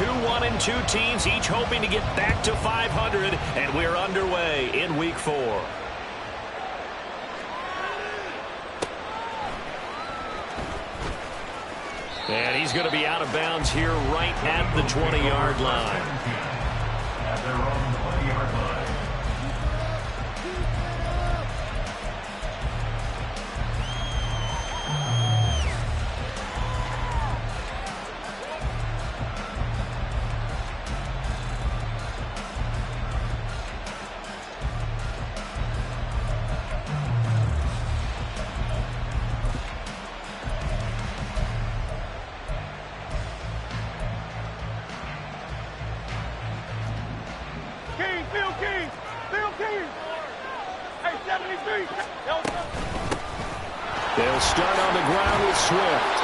Two 1-2 teams, each hoping to get back to 500, and we're underway in Week 4. And he's going to be out of bounds here right at the 20-yard line. At their own 20-yard line. They'll start on the ground with Swift.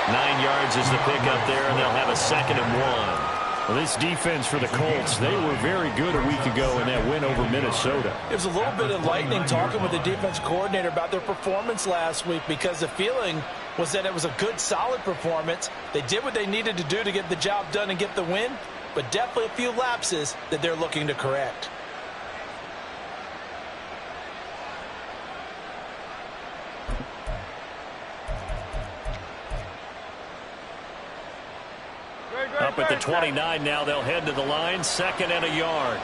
9 yards is the pickup there, and they'll have a 2nd and 1. Well, this defense for the Colts, they were very good a week ago in that win over Minnesota. It was a little bit enlightening talking with the defense coordinator about their performance last week, because the feeling was that it was a good, solid performance. They did what they needed to do to get the job done and get the win, but definitely a few lapses that they're looking to correct. Up at the 29 now, they'll head to the line, 2nd and a yard.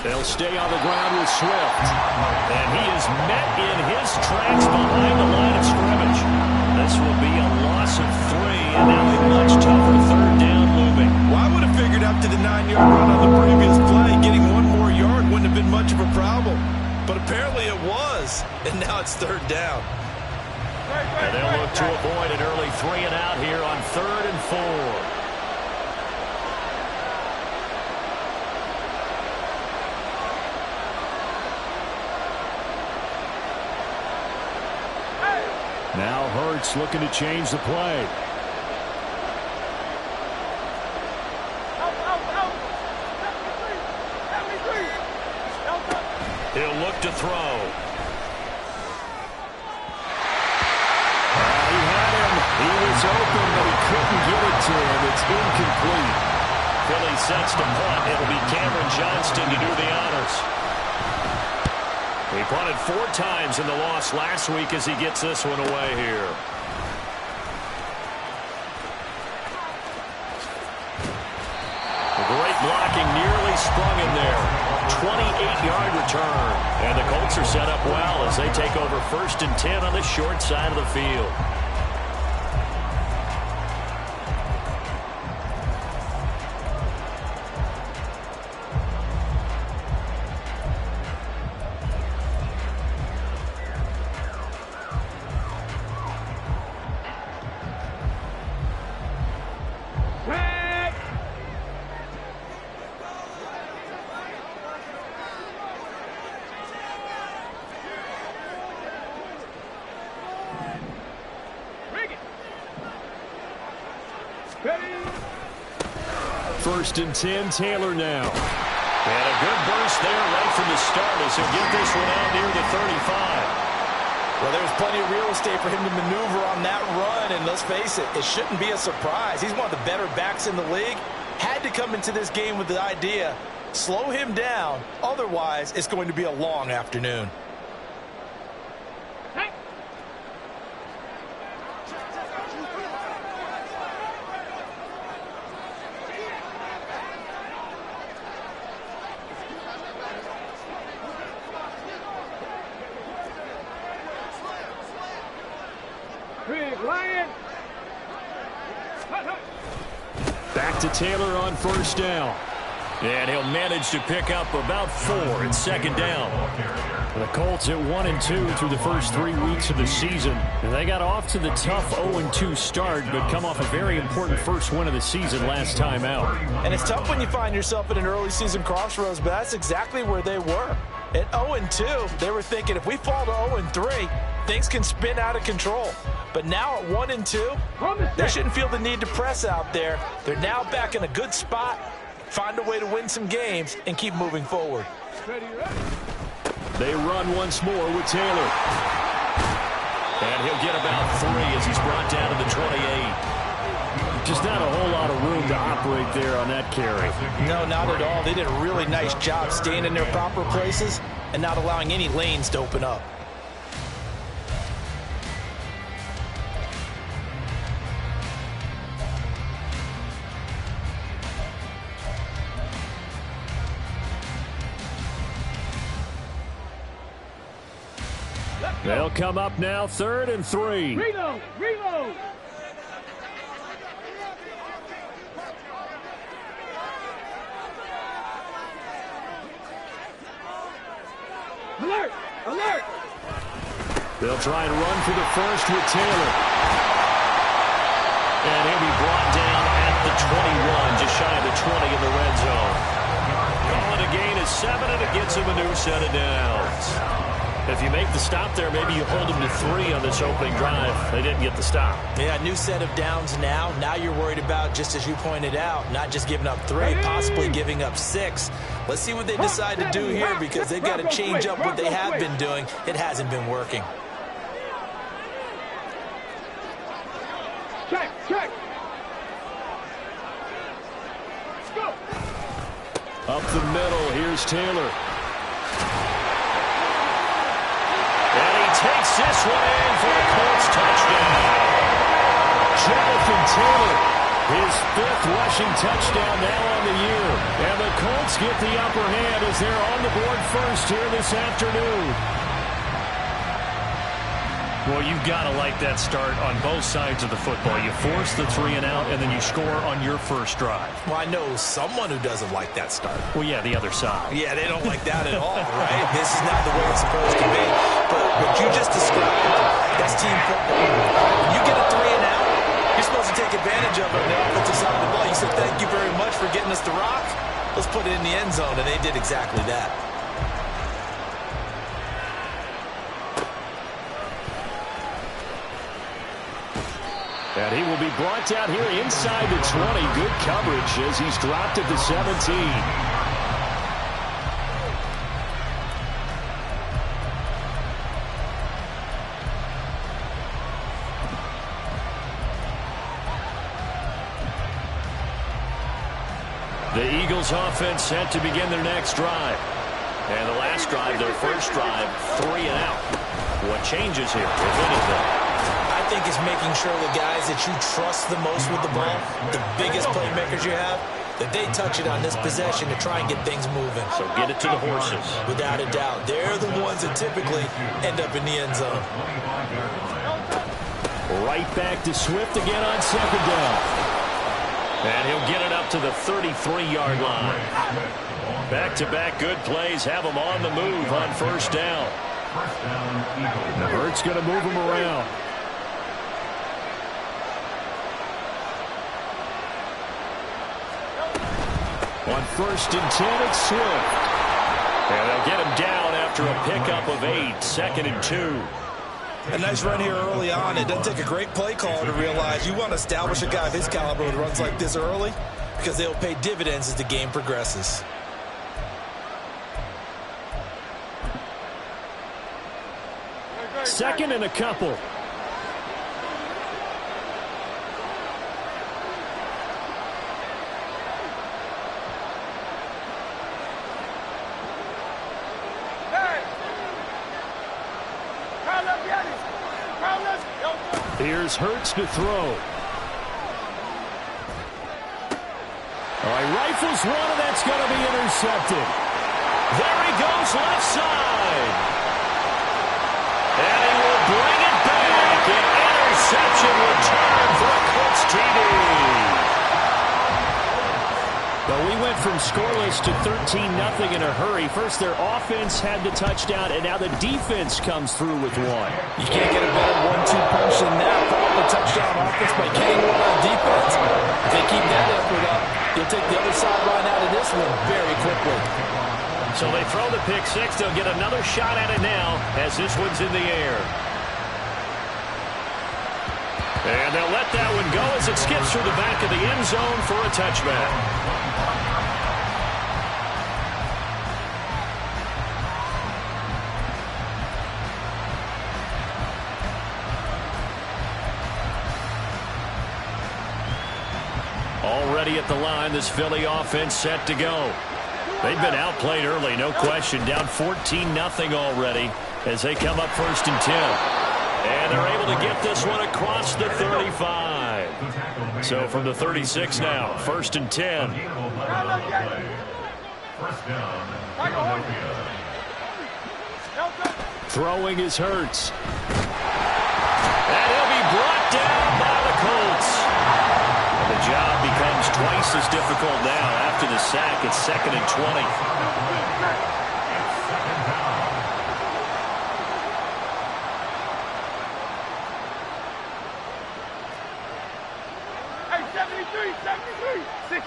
They'll stay on the ground with Swift. And he is met in his tracks behind the line of scrimmage. This will be a loss of 3, and now a much tougher 3rd down looming. Well, I would have figured up to the 9-yard run on the previous play. Getting 1 more yard wouldn't have been much of a problem. But apparently it was, and now it's 3rd down. And they'll look to avoid an early 3 and out here on 3rd and 4. Now Hurts looking to change the play. He'll look to throw. He was open, but he couldn't get it to him. It's incomplete. Philly sets to punt. It'll be Cameron Johnston to do the honors. He punted 4 times in the loss last week as he gets this one away here. The great blocking nearly sprung him there. 28-yard return. And the Colts are set up well as they take over 1st and 10 on the short side of the field. First and 10, Taylor now. And a good burst there right from the start as he'll get this one out near the 35. Well, there's plenty of real estate for him to maneuver on that run, and let's face it, it shouldn't be a surprise. He's one of the better backs in the league. Had to come into this game with the idea, slow him down, otherwise it's going to be a long afternoon. Back to Taylor on 1st down. And he'll manage to pick up about 4 in 2nd down. The Colts at 1-2 through the first 3 weeks of the season. And they got off to the tough 0-2 start, but come off a very important first win of the season last time out. And it's tough when you find yourself in an early season crossroads, but that's exactly where they were. At 0-2, they were thinking if we fall to 0-3, things can spin out of control. But now at 1-2, they shouldn't feel the need to press out there. They're now back in a good spot, find a way to win some games, and keep moving forward. They run once more with Taylor. And he'll get about 3 as he's brought down to the 28. Just not a whole lot of room to operate there on that carry. No, not at all. They did a really nice job staying in their proper places and not allowing any lanes to open up. They'll come up now, 3rd and 3. Reload! Reload! Alert! Alert! They'll try and run for the first with Taylor. And he'll be brought down at the 21, just shy of the 20 in the red zone. Calling a gain of 7, and it gets him a new set of downs. If you make the stop there, maybe you hold them to 3 on this opening drive. They didn't get the stop. Yeah, new set of downs now. Now you're worried about, just as you pointed out, not just giving up 3, possibly giving up 6. Let's see what they decide to do here, because they've got to change up what they have been doing. It hasn't been working. Check! Check! Let's go! Up the middle, here's Taylor. Takes this one in for a Colts touchdown. Jonathan Taylor, his 5th rushing touchdown now on the year. And the Colts get the upper hand as they're on the board first here this afternoon. Well, you've got to like that start on both sides of the football. You force the 3 and out, and then you score on your first drive. Well, I know someone who doesn't like that start. Well, yeah, the other side. Yeah, they don't like that at all, right? This is not the way it's supposed to be. But what you just described, that's team football. When you get a 3 and out, you're supposed to take advantage of it on the offensive side of the ball. You said, thank you very much for getting us the rock. Let's put it in the end zone, and they did exactly that. And he will be brought down here inside the 20. Good coverage as he's dropped at the 17. The Eagles offense set to begin their next drive. And the last drive, their first drive, 3 and out. What changes here, if anything? I think it's making sure the guys that you trust the most with the ball, the biggest playmakers you have, that they touch it on this possession to try and get things moving. So get it to the horses. Without a doubt. They're the ones that typically end up in the end zone. Right back to Swift again on 2nd down. And he'll get it up to the 33-yard line. Back-to-back good plays have them on the move on 1st down. Hurts going to move him around. On 1st and 10, it's Swift. And they'll get him down after a pickup of 8, 2nd and 2. A nice run here early on. It doesn't take a great play caller to realize you want to establish a guy of his caliber with runs like this early, because they'll pay dividends as the game progresses. Second and a couple. Here's Hurts to throw. All right, rifles one, and that's going to be intercepted. There he goes, left side. And he will bring it back. An interception return for a Colts TD. Well, we went from scoreless to 13-0 in a hurry. First, their offense had the touchdown, and now the defense comes through with one. You can't get a better 1-2 punch than that. Put up a touchdown offense by getting one on defense. If they keep that effort up, you'll take the other sideline out of this one very quickly. So they throw the pick six. They'll get another shot at it now as this one's in the air. And they'll let that one go as it skips through the back of the end zone for a touchback. Already at the line, this Philly offense set to go. They've been outplayed early, no question. Down 14-0 already as they come up 1st and 10. And they're able to get this one across the 35. So from the 36 now, 1st and 10. Throwing is Hurts. And he'll be brought down by the Colts. And the job becomes twice as difficult now after the sack. It's 2nd and 20.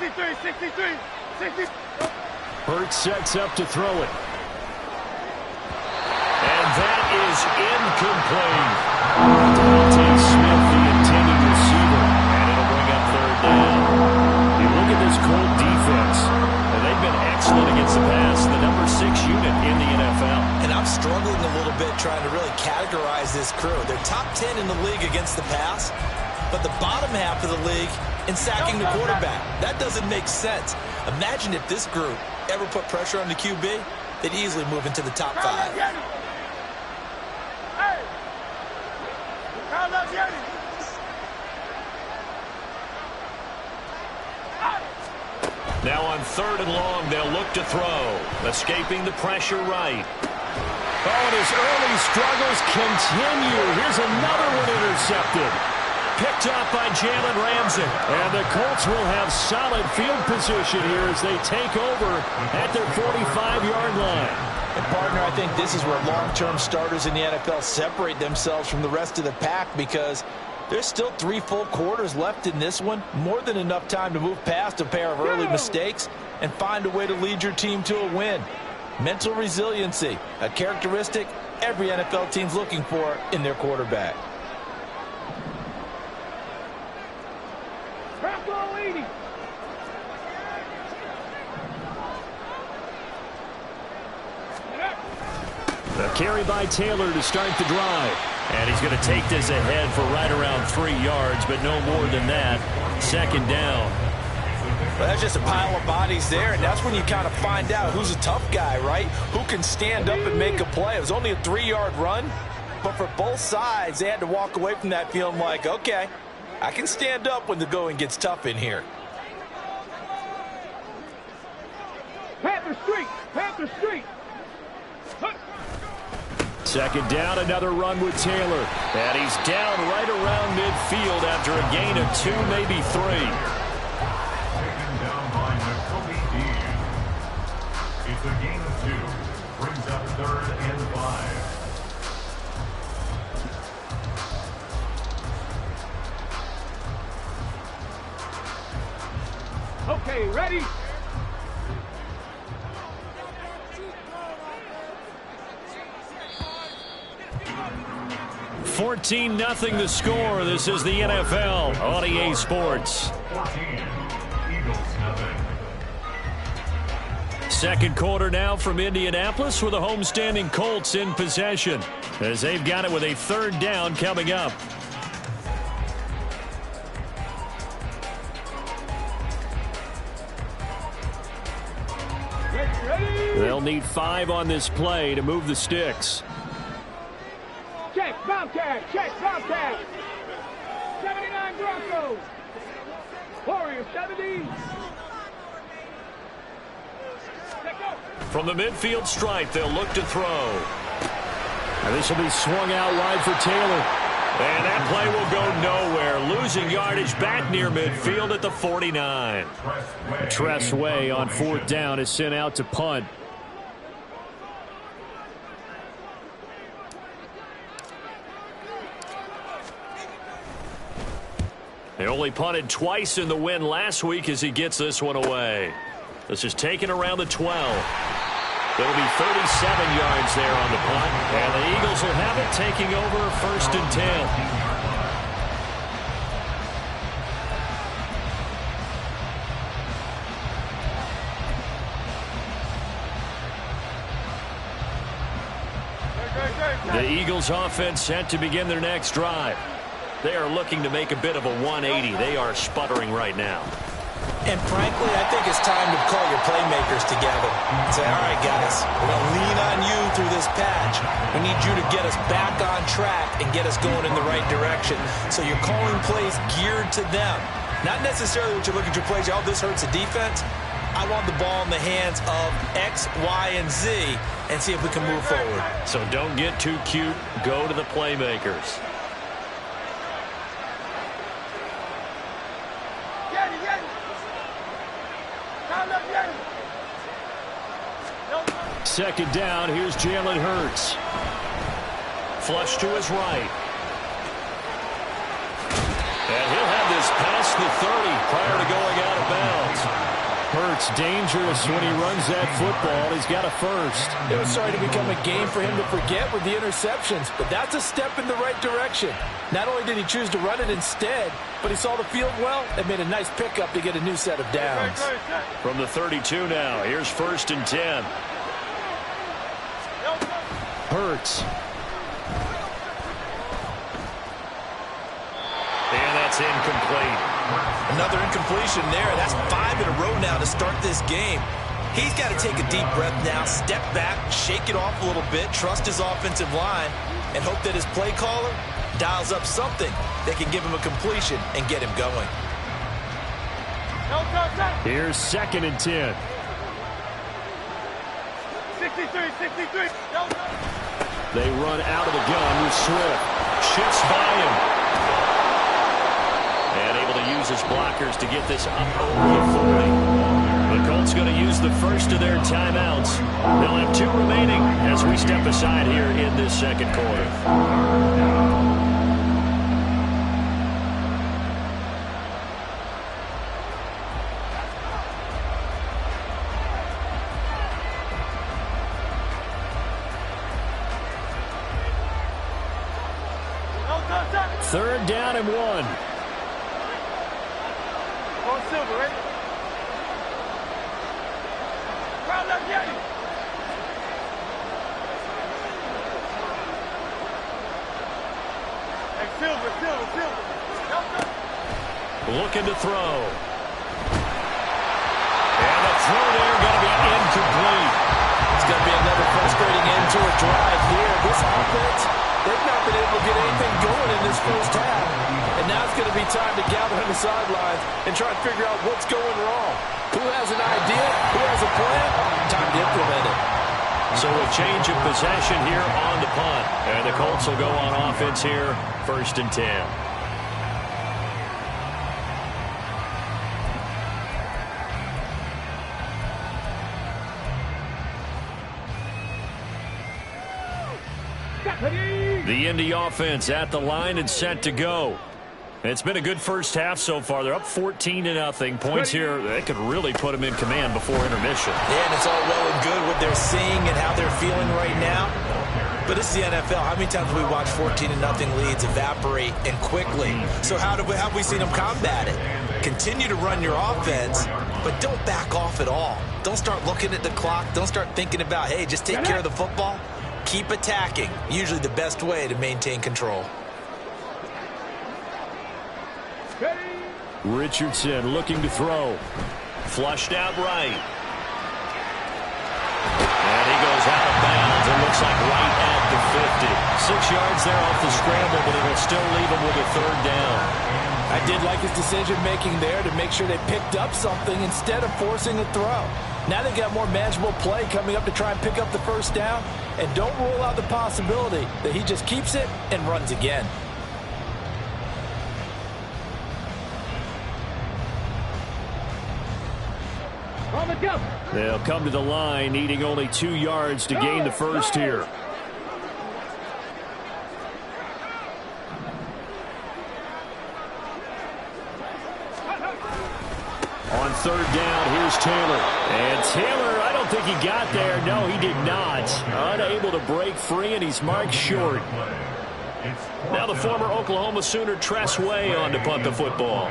Hey, 63. Hurts sets up to throw it. And that is incomplete. Devontae Smith, the intended receiver, and it'll bring up 3rd down. You look at this Colt defense, and they've been excellent against the pass, the number 6 unit in the NFL. And I'm struggling a little bit trying to really categorize this crew. They're top 10 in the league against the pass, but the bottom half of the league in sacking the quarterback. That doesn't make sense. Imagine if this group ever put pressure on the QB, they'd easily move into the top 5. Now on 3rd and long, they'll look to throw. Escaping the pressure right. Oh, and his early struggles continue. Here's another one intercepted. Picked up by Jalen Ramsey. And the Colts will have solid field position here as they take over at their 45-yard line. And partner, I think this is where long-term starters in the NFL separate themselves from the rest of the pack, because there's still 3 full quarters left in this one. More than enough time to move past a pair of early mistakes and find a way to lead your team to a win. Mental resiliency, a characteristic every NFL team's looking for in their quarterback. The carry by Taylor to start the drive. And he's going to take this ahead for right around 3 yards, but no more than that. 2nd down. Well, that's just a pile of bodies there, and that's when you kind of find out who's a tough guy, right? Who can stand up and make a play. It was only a 3-yard run, but for both sides, they had to walk away from that feeling like, okay, I can stand up when the going gets tough in here. Panther Street. 2nd down, another run with Taylor. And he's down right around midfield after a gain of 2, maybe 3. Taken down by Jacoby Dean. It's a gain of 2. Brings up 3rd and 5. Okay, ready? 14-0 the score. This is the NFL on EA Sports. 14. Eagles nothing. 2nd quarter now from Indianapolis with the homestanding Colts in possession as they've got it with a 3rd down coming up. They'll need 5 on this play to move the sticks. Check, Bobcat. 79 Broncos. Warriors, 70. From the midfield stripe, they'll look to throw. And this will be swung out wide for Taylor. And that play will go nowhere. Losing yardage back near midfield at the 49. Tress Way on 4th down is sent out to punt. They only punted twice in the win last week as he gets this one away. This is taken around the 12. It'll be 37 yards there on the punt. And the Eagles will have it taking over 1st and 10. The Eagles offense set to begin their next drive. They are looking to make a bit of a 180. They are sputtering right now. And frankly, I think it's time to call your playmakers together and say, all right, guys, we're going to lean on you through this patch. We need you to get us back on track and get us going in the right direction. So you're calling plays geared to them. Not necessarily what you look at your plays, oh, this hurts the defense. I want the ball in the hands of X, Y, and Z and see if we can move forward. So don't get too cute. Go to the playmakers. Second down, here's Jalen Hurts. Flush to his right. And he'll have this past the 30 prior to going out of bounds. Hurts dangerous when he runs that football. He's got a first. It was starting to become a game for him to forget with the interceptions, but that's a step in the right direction. Not only did he choose to run it instead, but he saw the field well and made a nice pickup to get a new set of downs. From the 32 now, here's 1st and 10. Hurts. And that's incomplete. Another incompletion there. That's 5 in a row now to start this game. He's got to take a deep breath now, step back, shake it off a little bit, trust his offensive line, and hope that his play caller dials up something that can give him a completion and get him going. Here's 2nd and 10. 63. They run out of the gun with Swift. Shifts by him. And able to use his blockers to get this up over the 40. The Colts going to use the first of their timeouts. They'll have 2 remaining as we step aside here in this second quarter. Third down and 1. On Silver, right? Crowd left, Yeti. Hey, Silver. Looking to throw. And the throw there going to be incomplete. It's going to be another frustrating end to a drive here. This offense, they've not been able to get anything going in this first half. And now it's going to be time to gather on the sidelines and try and figure out what's going wrong. Who has an idea? Who has a plan? Time to implement it. So a change of possession here on the punt. And the Colts will go on offense here, 1st and 10. The Indy offense at the line and set to go. It's been a good first half so far. They're up 14-0. Points here, they could really put them in command before intermission. Yeah, and it's all well and good what they're seeing and how they're feeling right now. But this is the NFL. How many times have we watched 14-0 leads evaporate and quickly? So how have we seen them combat it? Continue to run your offense, but don't back off at all. Don't start looking at the clock. Don't start thinking about, hey, just take care of the football. Keep attacking. Usually the best way to maintain control. Richardson looking to throw. Flushed out right. And he goes out of bounds. It looks like right at the 50. 6 yards there off the scramble, but it'll still leave him with a 3rd down. I did like his decision-making there to make sure they picked up something instead of forcing a throw. Now they've got more manageable play coming up to try and pick up the 1st down. And don't rule out the possibility that he just keeps it and runs again. They'll come to the line, needing only 2 yards to gain the first here. On 3rd down, here's Taylor. And Taylor, I don't think he got there. No, he did not. Unable to break free, and he's marked short. Now the former Oklahoma Sooner Tress Way on to punt the football.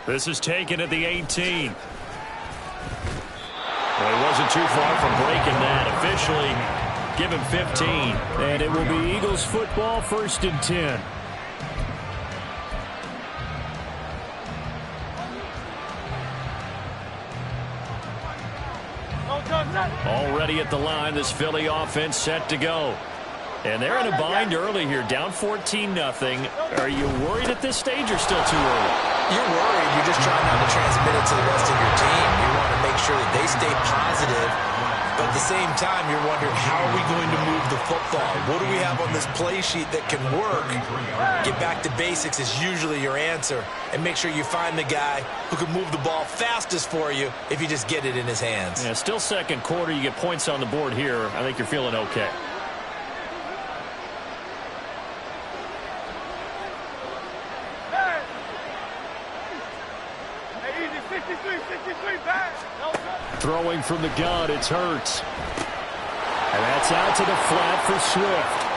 This is taken at the 18. Well, he wasn't too far from breaking that. Officially, give him 15. And it will be Eagles football, 1st and 10. Already at the line, this Philly offense set to go. And they're in a bind early here, down 14-0. Are you worried at this stage or still too early? You're worried. You're just trying not to transmit it to the rest of your team. You want to make sure that they stay positive. But at the same time, you're wondering, how are we going to move the football? What do we have on this play sheet that can work? Get back to basics is usually your answer. And make sure you find the guy who can move the ball fastest for you if you just get it in his hands. Yeah, still second quarter. You get points on the board here. I think you're feeling okay. Throwing from the gun, it's Hurts. And that's out to the flat for Swift.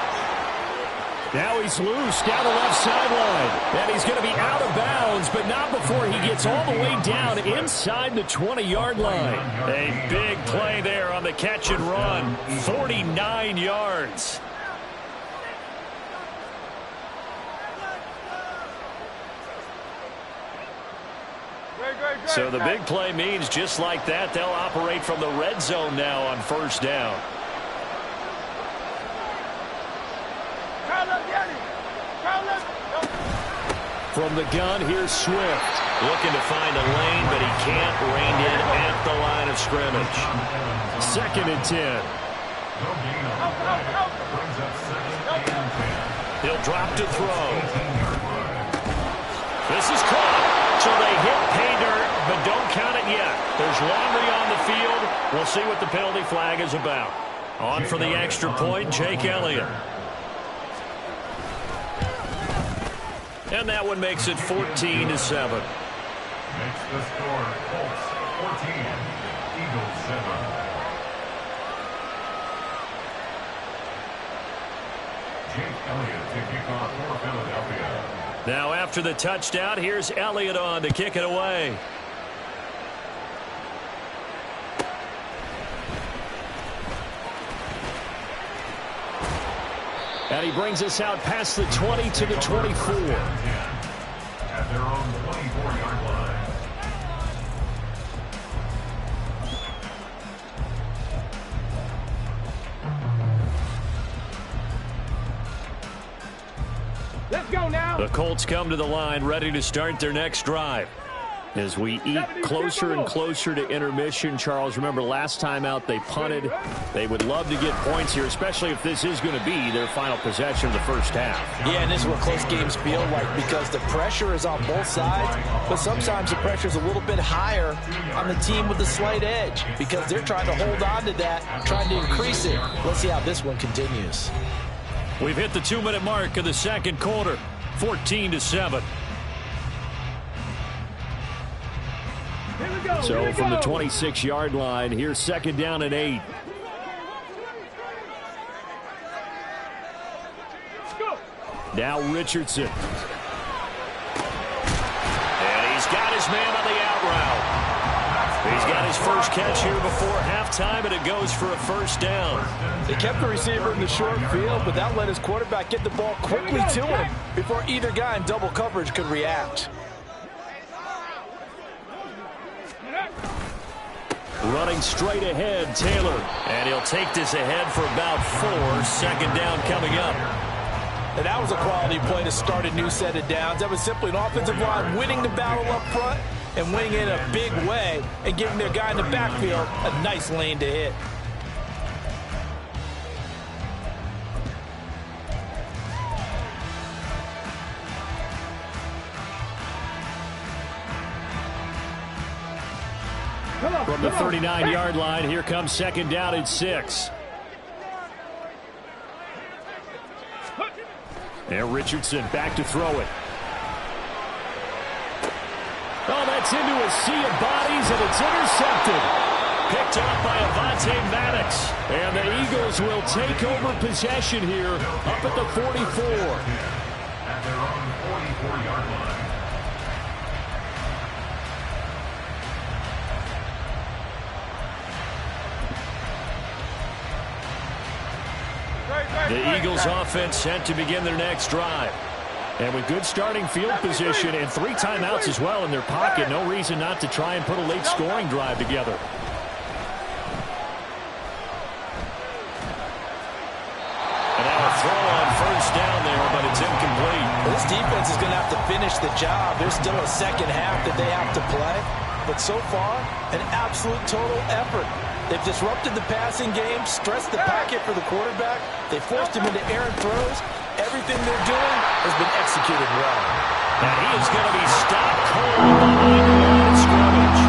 Now he's loose down the left sideline. And he's going to be out of bounds, but not before he gets all the way down inside the 20-yard line. A big play there on the catch and run. 49 yards. So the big play means just like that, they'll operate from the red zone now on 1st down. From the gun, here's Swift. Looking to find a lane, but he can't. Reined in at the line of scrimmage. 2nd and 10. He'll drop to throw. This is caught. So they hit pay dirt, but don't count it yet. There's laundry on the field. We'll see what the penalty flag is about. On for the extra point, Jake Elliott. And that one makes it 14-7. Makes the score Colts 14, Eagles 7. Jake Elliott to kick off for Philadelphia. Now after the touchdown, here's Elliott on to kick it away. And he brings us out past the 20 to the 24. At their own 24-yard line. Let's go now. The Colts come to the line, ready to start their next drive. As we eat closer and closer to intermission, Charles, remember last time out they punted. They would love to get points here, especially if this is going to be their final possession of the first half. Yeah, and this is what close games feel like because the pressure is on both sides, but sometimes the pressure is a little bit higher on the team with the slight edge because they're trying to hold on to that, trying to increase it. Let's see how this one continues. We've hit the 2-minute mark of the second quarter, 14-7. So from the 26-yard line, here's 2nd down and 8. Now Richardson. And he's got his man on the out route. He's got his first catch here before halftime, and it goes for a first down. They kept the receiver in the short field, but that let his quarterback get the ball quickly to him before either guy in double coverage could react. Running straight ahead, Taylor. And he'll take this ahead for about 4. 2nd down coming up. And that was a quality play to start a new set of downs. That was simply an offensive line winning the battle up front and winning it in a big way and giving their guy in the backfield a nice lane to hit. From the 39-yard line, here comes 2nd down and 6. And Richardson back to throw it. Oh, that's into a sea of bodies, and it's intercepted. Picked up by Avonte Maddox. And the Eagles will take over possession here up at the 44. At their own 44-yard line. The Eagles offense set to begin their next drive. And with good starting field position and 3 timeouts as well in their pocket, no reason not to try and put a late scoring drive together. And now a throw on first down there, but it's incomplete. Well, this defense is going to have to finish the job. There's still a second half that they have to play. But so far, an absolute total effort. They've disrupted the passing game, stressed the pocket for the quarterback. They forced him into errant throws. Everything they're doing has been executed well. And he is going to be stopped cold behind the line of scrimmage.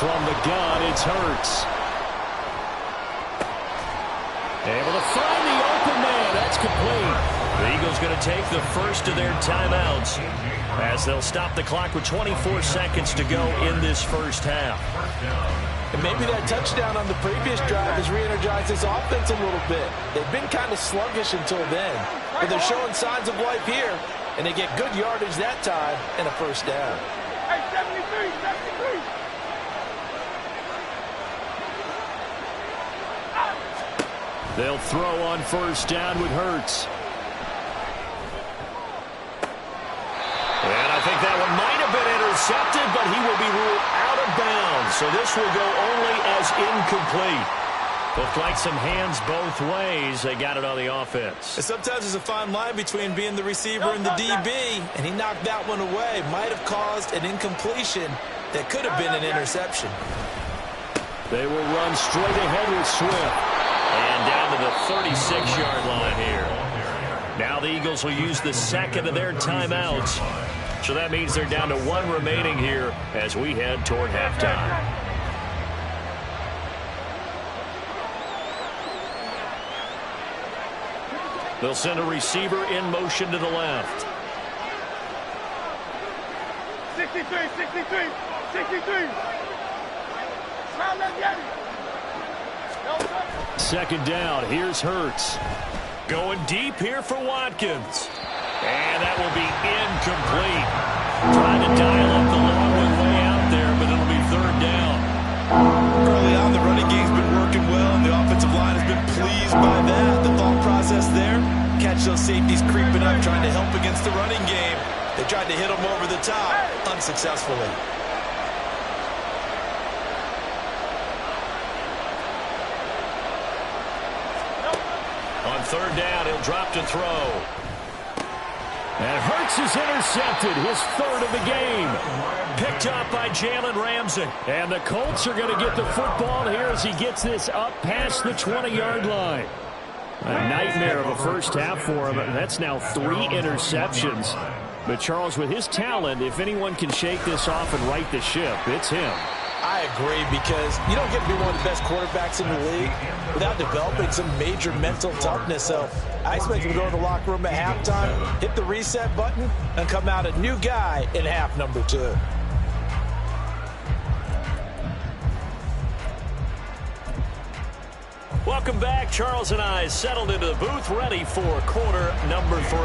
From the gun, it's Hurts. Able to find the open man. That's complete. The Eagles going to take the first of their timeouts as they'll stop the clock with 24 seconds to go in this first half. And maybe that touchdown on the previous drive has re-energized this offense a little bit. They've been kind of sluggish until then, but they're showing signs of life here, and they get good yardage that time and a first down. Hey, 73, 73. They'll throw on first down with Hurts. And I think that one might have been intercepted, but he will be ruled out of bounds. So this will go only as incomplete. Looked like some hands both ways. They got it on the offense. And sometimes there's a fine line between being the receiver and the DB, and he knocked that one away. Might have caused an incompletion that could have been an interception. They will run straight ahead with Swift. And down to the 36-yard line here. Now the Eagles will use the second of their timeouts. So that means they're down to 1 remaining here as we head toward halftime. They'll send a receiver in motion to the left. 63, 63, 63. Smile, let's get it. Second down, here's Hurts. Going deep here for Watkins. And that will be incomplete. Trying to dial up the long way out there, but it'll be third down. Early on, the running game's been working well, and the offensive line has been pleased by that. The thought process there, catch those safeties creeping up, trying to help against the running game. They tried to hit them over the top, unsuccessfully. On third down, he'll drop to throw. And Hurts is intercepted, his third of the game. Picked up by Jalen Ramsey. And the Colts are going to get the football here as he gets this up past the 20-yard line. A nightmare of a first half for him. That's now 3 interceptions. But Charles, with his talent, if anyone can shake this off and right the ship, it's him. I agree, because you don't get to be one of the best quarterbacks in the league without developing some major mental toughness. So I expect him to go to the locker room at halftime, hit the reset button, and come out a new guy in half number 2. Welcome back. Charles and I settled into the booth, ready for quarter number 3.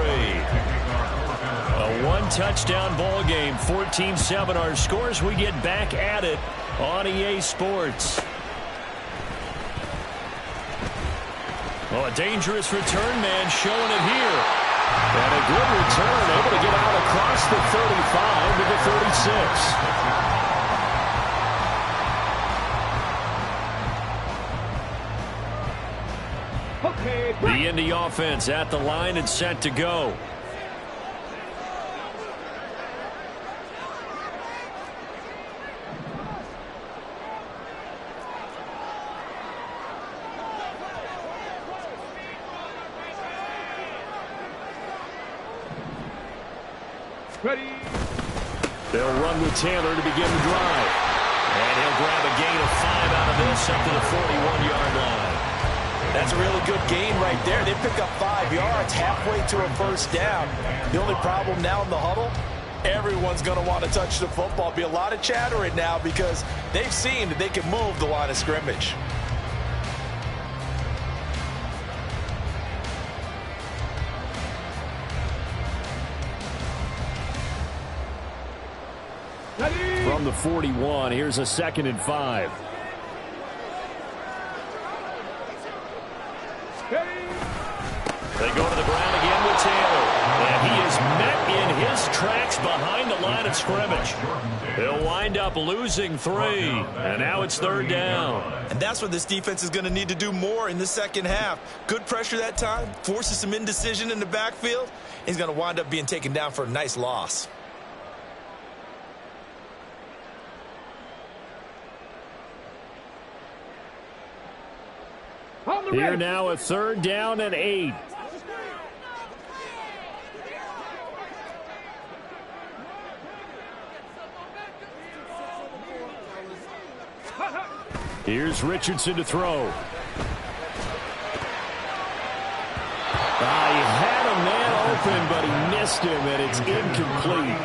A 1-touchdown ball game, 14-7 our scores. We get back at it on EA Sports. Well, a dangerous return man showing it here. And a good return, able to get out across the 35 to the 36. The Indy offense at the line and set to go. Ready. They'll run with Taylor to begin the drive. And he'll grab a gain of 5 out of this up to the 41-yard line. That's a really good gain right there. They pick up 5 yards halfway to a first down. The only problem now in the huddle, everyone's going to want to touch the football. Be a lot of chattering now because they've seen that they can move the line of scrimmage. From the 41, here's a 2nd and 5. They go to the ground again with Taylor. And he is met in his tracks behind the line of scrimmage. He'll wind up losing 3. And now it's 3rd down. And that's what this defense is going to need to do more in the second half. Good pressure that time, forces some indecision in the backfield. He's going to wind up being taken down for a nice loss. Here now a 3rd down and 8. Here's Richardson to throw. He had a man open, but he missed him, and it's incomplete.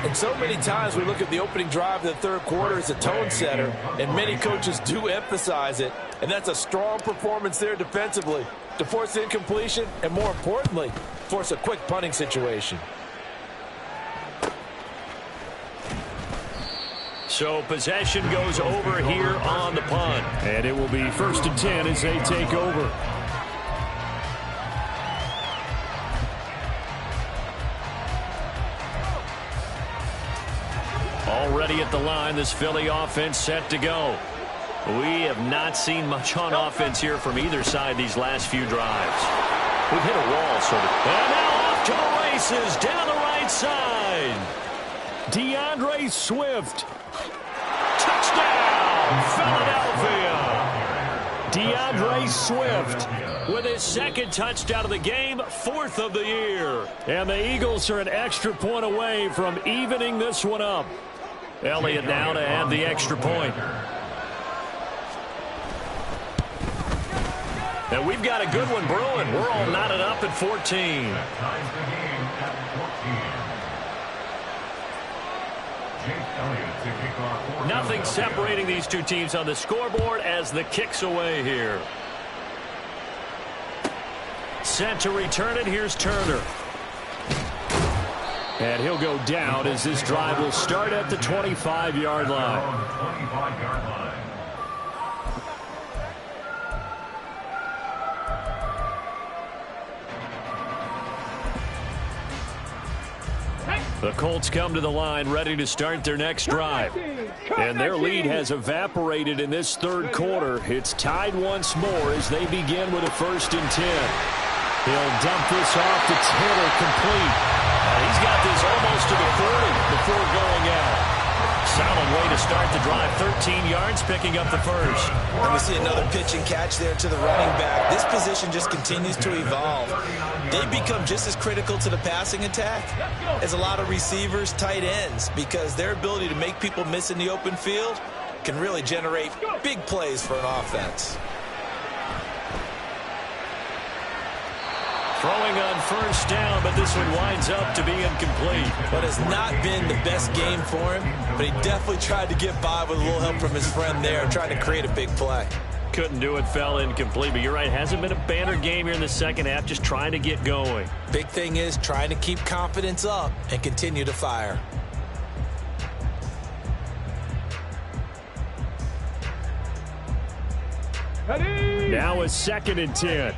And so many times we look at the opening drive of the third quarter as a tone setter, and many coaches do emphasize it. And that's a strong performance there defensively to force incompletion and, more importantly, force a quick punting situation. So possession goes over here on the punt. And it will be 1st and 10 as they take over. Already at the line, this Philly offense set to go. We have not seen much on offense here from either side these last few drives. We've hit a wall, sort of. And now off to the races down the right side. DeAndre Swift. Touchdown, Philadelphia. DeAndre Swift with his 2nd touchdown of the game, 4th of the year. And the Eagles are an extra point away from evening this one up. Elliott now to add the extra point. And we've got a good one brewing. We're all knotted up at 14. Nothing separating these two teams on the scoreboard as the kick's away here. Set to return it. Here's Turner. And he'll go down as this drive will start at the 25-yard line. The Colts come to the line ready to start their next drive. And their lead has evaporated in this third quarter. It's tied once more as they begin with a 1st and 10. He'll dump this off to Taylor, complete. He's got this almost to the 40 before going out. Solid way to start the drive. 13 yards, picking up the 1st. And we see another pitch and catch there to the running back. This position just continues to evolve. They become just as critical to the passing attack as a lot of receivers, tight ends, because their ability to make people miss in the open field can really generate big plays for an offense. Throwing on 1st down, but this one winds up to be incomplete. But it's not been the best game for him, but he definitely tried to get by with a little help from his friend there, trying to create a big play. Couldn't do it, fell incomplete, but you're right, hasn't been a banner game here in the second half, just trying to get going. Big thing is trying to keep confidence up and continue to fire. Now a 2nd and 10.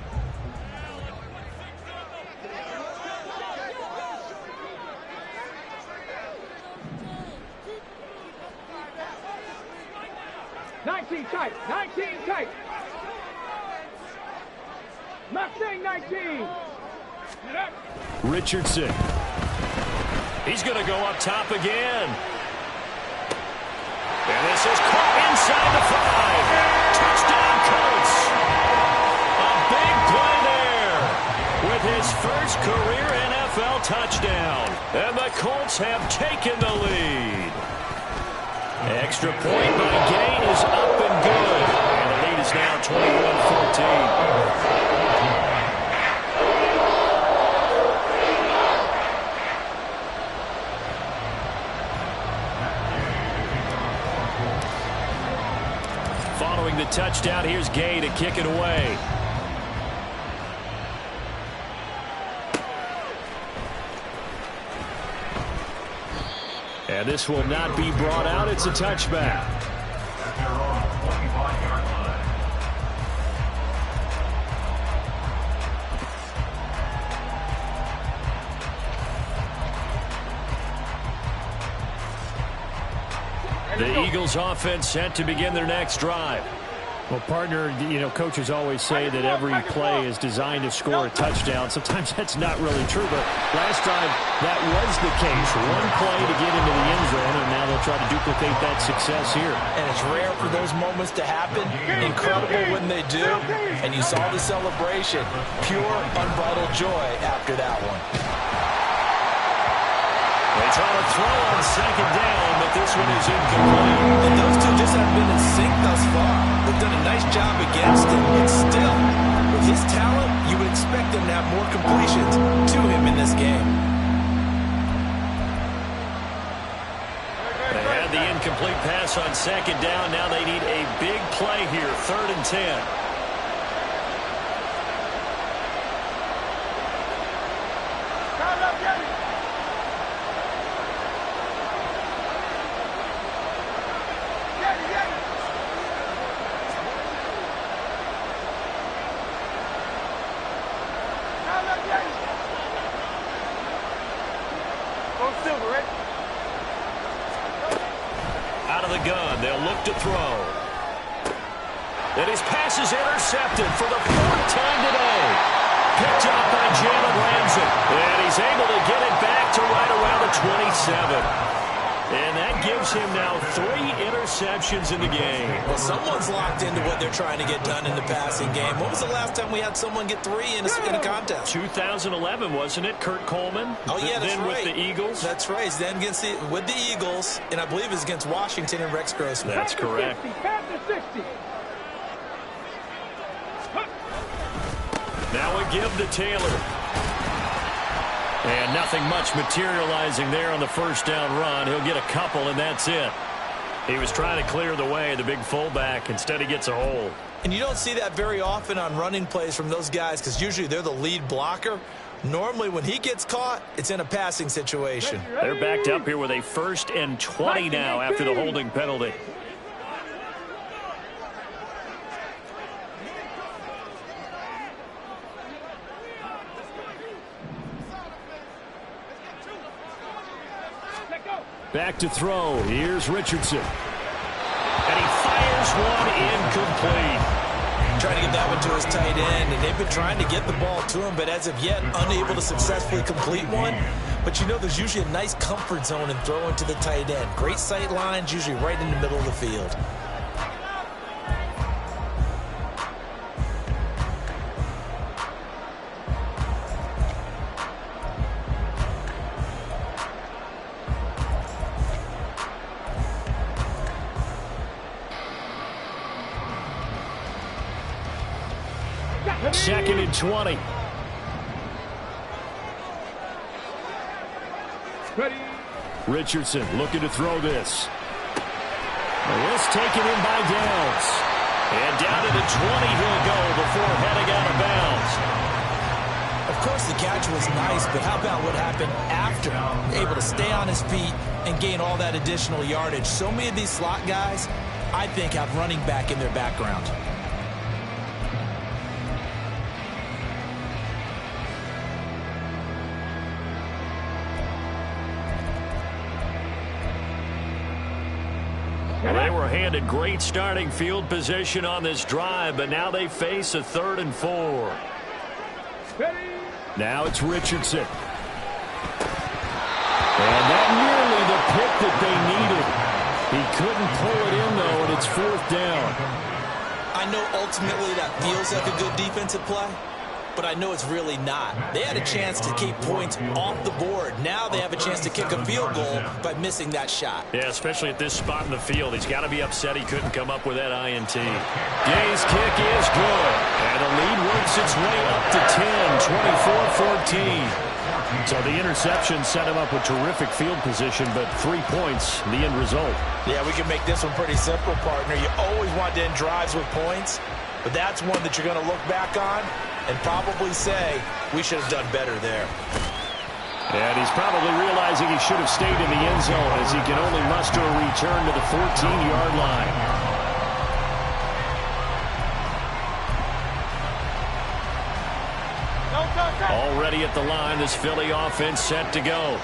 Tight, 19 tight. Mustang 19. Richardson. He's going to go up top again. And this is caught inside the 5. Touchdown, Colts. A big play there with his first career NFL touchdown. And the Colts have taken the lead. Extra point by Gay is up and good. And the lead is now 21-14. Following the touchdown, here's Gay to kick it away. And this will not be brought out. It's a touchback. At their own 25-yard line. The Eagles offense set to begin their next drive. Well, partner, coaches always say that every play is designed to score a touchdown. Sometimes that's not really true, but last time that was the case. One play to get into the end zone, and now they'll try to duplicate that success here. And it's rare for those moments to happen. Incredible when they do. And you saw the celebration. Pure, unbridled joy after that one. They try to throw on second down, but this one is incomplete. And those two just have been in sync thus far. They've done a nice job against him, and still, with his talent, you would expect them to have more completions to him in this game. They had the incomplete pass on second down. Now they need a big play here, 3rd and 10. Out of the gun, they'll look to throw. And his pass is intercepted for the 4th time today. Picked up by Jalen Ramsey. And he's able to get it back to right around the 27. And that gives him now 3 interceptions in the game. Well, someone's locked into what they're trying to get done in the passing game. When was the last time we had someone get 3 in a contest? 2011, wasn't it? Kurt Coleman? Oh, yeah, that's then right. With the Eagles? That's right. Then with the Eagles, and I believe it's against Washington and Rex Grossman. That's correct. Pass to 60. Now a give to Taylor. And nothing much materializing there on the first down run. He'll get a couple, and that's it. He was trying to clear the way, the big fullback. Instead, he gets a hold. And you don't see that very often on running plays from those guys because usually they're the lead blocker. Normally, when he gets caught, it's in a passing situation. They're backed up here with a 1st and 20 now after the holding penalty. Back to throw. Here's Richardson. And he fires one incomplete. Trying to get that one to his tight end, and they've been trying to get the ball to him, but as of yet, unable to successfully complete one. But you know there's usually a nice comfort zone in throwing to the tight end. Great sight lines, usually right in the middle of the field. Second and 20. Ready. Richardson looking to throw this. This taken in by Downs. And down to the 20 he'll go before heading out of bounds. Of course, the catch was nice, but how about what happened after? Able to stay on his feet and gain all that additional yardage. So many of these slot guys, I think, have running back in their background. Well, they were handed great starting field position on this drive, but now they face a 3rd and 4. Ready. Now it's Richardson. And that nearly the pick that they needed. He couldn't pull it in, though, and it's 4th down. I know ultimately that feels like a good defensive play, but I know it's really not. They had a chance to keep points off the board. Now they have a chance to kick a field goal by missing that shot. Yeah, especially at this spot in the field. He's got to be upset he couldn't come up with that INT. Gay's kick is good. And the lead works its way up to 10, 24-14. So the interception set him up with terrific field position, but 3 points, the end result. Yeah, we can make this one pretty simple, partner. You always want to end drives with points, but that's one that you're going to look back on and probably say, we should have done better there. And he's probably realizing he should have stayed in the end zone as he can only muster a return to the 14-yard line. Already at the line, this Philly offense set to go.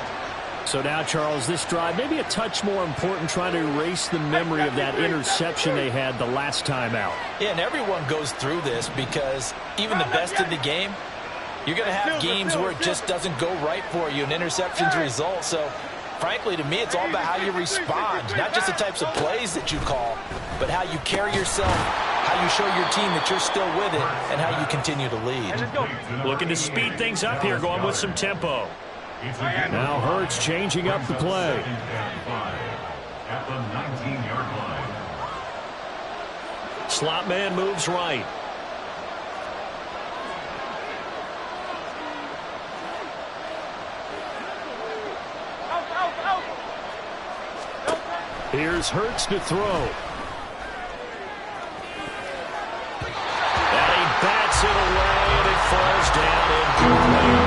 So now, Charles, this drive maybe a touch more important, trying to erase the memory of that interception they had the last time out. Yeah, and everyone goes through this because even the best in the game, you're going to have games where it just doesn't go right for you and interceptions result. So, frankly, to me, it's all about how you respond, not just the types of plays that you call, but how you carry yourself, how you show your team that you're still with it, and how you continue to lead. Looking to speed things up here, going with some tempo. Now Hurts changing up the play. At the 19-yard line. Slot man moves right. Here's Hurts to throw. And he bats it away, and it falls down incomplete.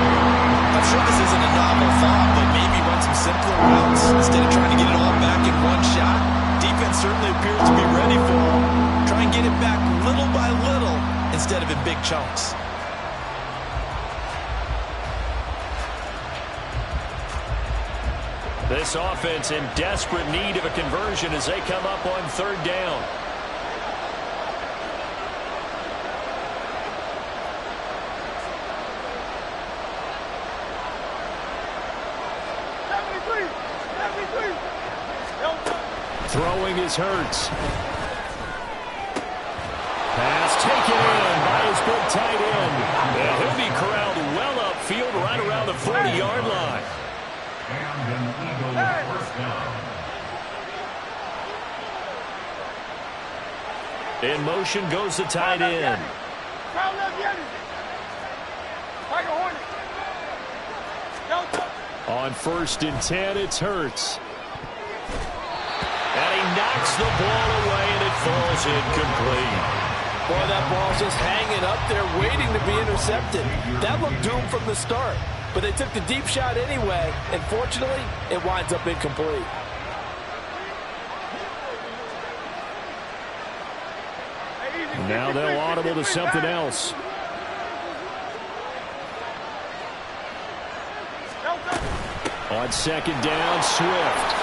I'm sure this isn't a novel thought, but maybe run some simpler routes instead of trying to get it all back in one shot. Defense certainly appears to be ready for him. Try and get it back little by little instead of in big chunks. This offense in desperate need of a conversion as they come up on third down. Throwing is Hurts. Pass taken in by his big tight end. And he'll be corralled well upfield right around the 40-yard line. And an Eagles first down. In motion goes the tight end. On 1st and 10, it's Hurts. And he knocks the ball away, and it falls incomplete. Boy, that ball's just hanging up there waiting to be intercepted. That looked doomed from the start, but they took the deep shot anyway, and fortunately, it winds up incomplete. Now they'll audible to something else. On 2nd down, Swift.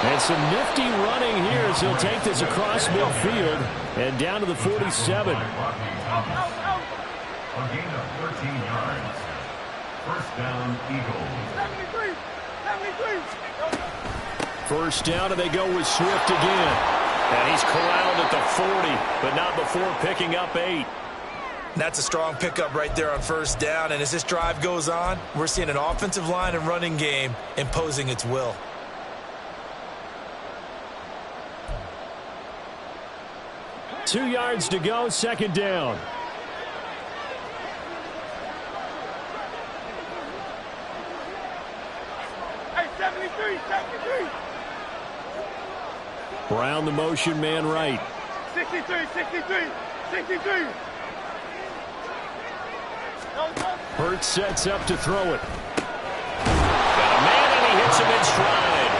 And some nifty running here as he'll take this across midfield and down to the 47. A gain of 14 yards. First down, Eagles. 1st down, and they go with Swift again. And he's corralled at the 40, but not before picking up 8. That's a strong pickup right there on 1st down, and as this drive goes on, we're seeing an offensive line and running game imposing its will. Two yards to go, 2nd down. Hey, 73. Brown, the motion man, right. 63. Hurts sets up to throw it. Got a man, and he hits him in stride.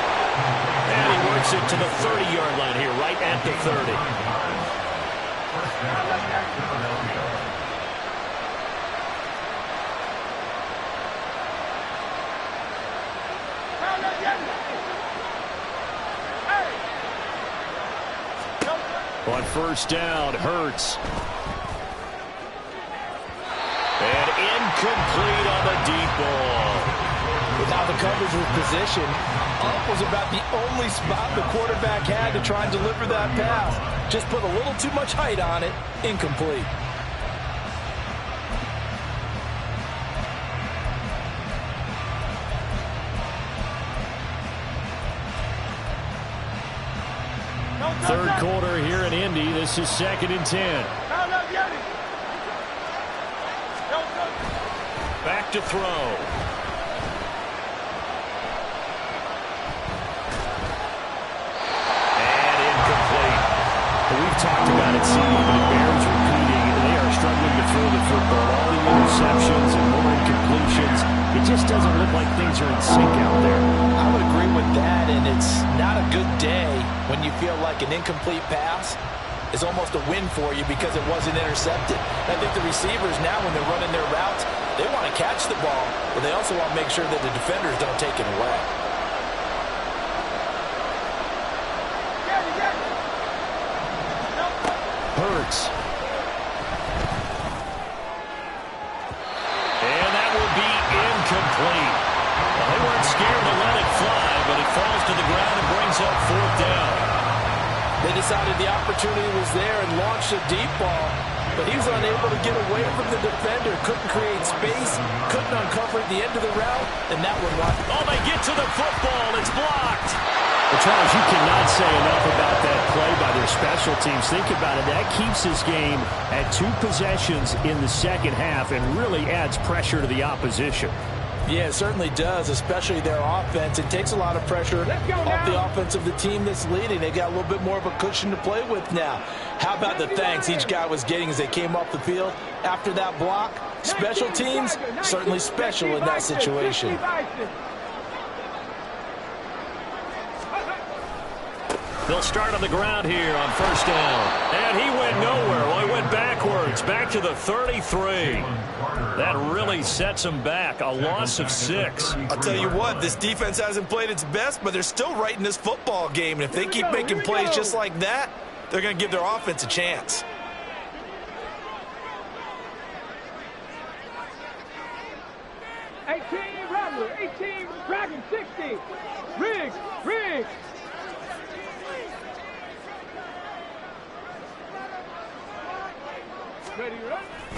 And he works it to the 30-yard line here, right at the 30. On 1st down, Hurts. And incomplete on the deep ball. Without the coverage was positioned, up was about the only spot the quarterback had to try and deliver that pass. Just put a little too much height on it. Incomplete. Third quarter here in Indy. This is 2nd and 10. Back to throw. And incomplete. We've talked about it, CD, but it bears repeating. They are struggling to throw the football. All the interceptions and more incompletions. It just doesn't look like things are in sync out there. I would agree with that, and it's not a good day when you feel like an incomplete pass is almost a win for you because it wasn't intercepted. I think the receivers now, when they're running their routes, they want to catch the ball, but they also want to make sure that the defenders don't take it away. Hurts. And that will be incomplete. Well, they weren't scared to let it fly, but it falls to the ground and brings up 4th down. They decided the opportunity was there and launched a deep ball, but he was unable to get away from the defender, couldn't create space, couldn't uncover at the end of the route, and that one won. Oh, they get to the football. It's blocked. Well, Charles, you cannot say enough about that play by their special teams. Think about it. That keeps this game at 2 possessions in the second half and really adds pressure to the opposition. Yeah, it certainly does, especially their offense. It takes a lot of pressure off the offense of the team that's leading. They got a little bit more of a cushion to play with now. How about the thanks each guy was getting as they came off the field after that block? Special teams, certainly special in that situation. They'll start on the ground here on 1st down. And he went nowhere. Well, he went backwards, back to the 33. That really sets him back. A loss of 6. I'll tell you what, this defense hasn't played its best, but they're still right in this football game. And if they keep making plays just like that, they're going to give their offense a chance. Rattler, 18, Dragon, 60. Riggs.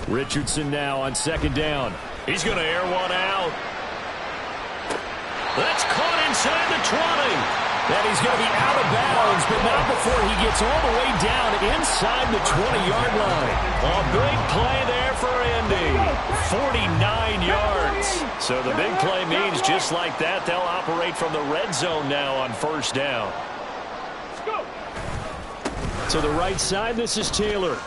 Richardson now on 2nd down. He's going to air one out. That's caught inside the 20. And he's going to be out of bounds, but not before he gets all the way down inside the 20-yard line. A big play there for Indy. 49 yards. So the big play means just like that, they'll operate from the red zone now on 1st down. To the right side, this is Taylor.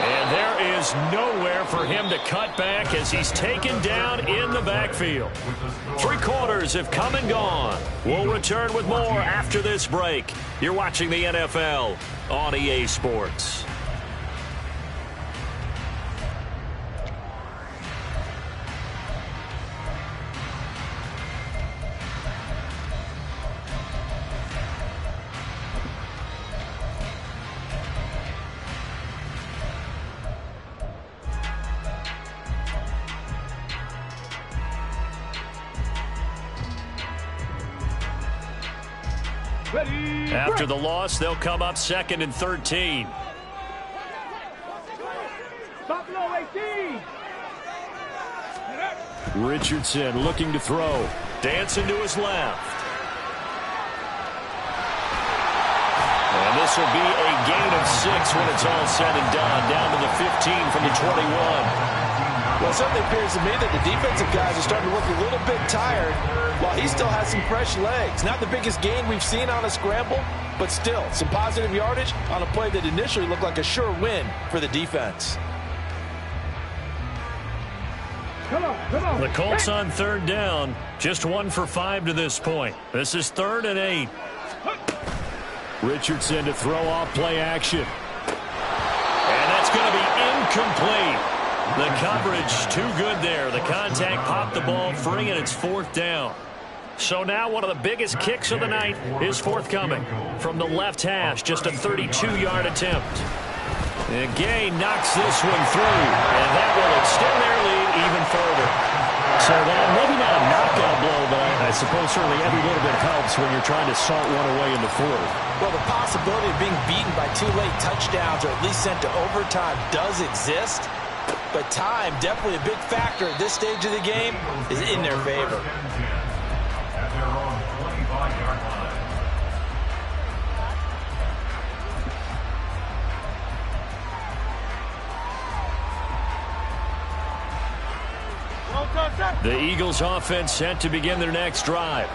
And there is nowhere for him to cut back as he's taken down in the backfield. 3 quarters have come and gone. We'll return with more after this break. You're watching the NFL on EA Sports. After the loss, they'll come up 2nd and 13. Buffalo 18. Richardson looking to throw. Dancing to his left. And this will be a gain of 6 when it's all said and done. Down to the 15 from the 21. Well, it certainly appears to me that the defensive guys are starting to look a little bit tired while he still has some fresh legs. Not the biggest gain we've seen on a scramble, but still some positive yardage on a play that initially looked like a sure win for the defense. Come on. The Colts on 3rd down. Just 1 for 5 to this point. This is 3rd and 8. Richardson to throw off play action. And that's going to be incomplete. The coverage too good there. The contact popped the ball free, and it's 4th down. So now one of the biggest kicks of the night is forthcoming from the left hash. Just a 32-yard attempt. And Gay knocks this one through, and that will extend their lead even further. So that maybe not a knockout blow, but I suppose certainly every little bit helps when you're trying to salt one away in the 4th. Well, the possibility of being beaten by 2 late touchdowns or at least sent to overtime does exist. But time, definitely a big factor at this stage of the game, is in their favor. At their own 25-yard line. The Eagles offense set to begin their next drive.